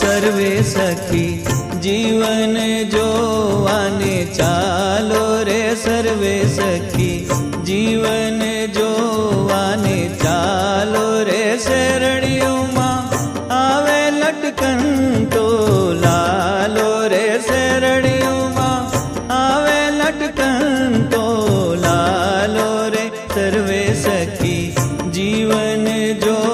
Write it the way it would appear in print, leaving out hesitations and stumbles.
સર્વે સખી જીવન જોવાને ચાલો રે સર્વે સખી જીવન જોવાને ચાલો રે શેરડીઓમાં આવે લટકન તો લાલો રે શેરડીઓમાં આવે લટકન તો લાલો રે સર્વે સખી જીવન જો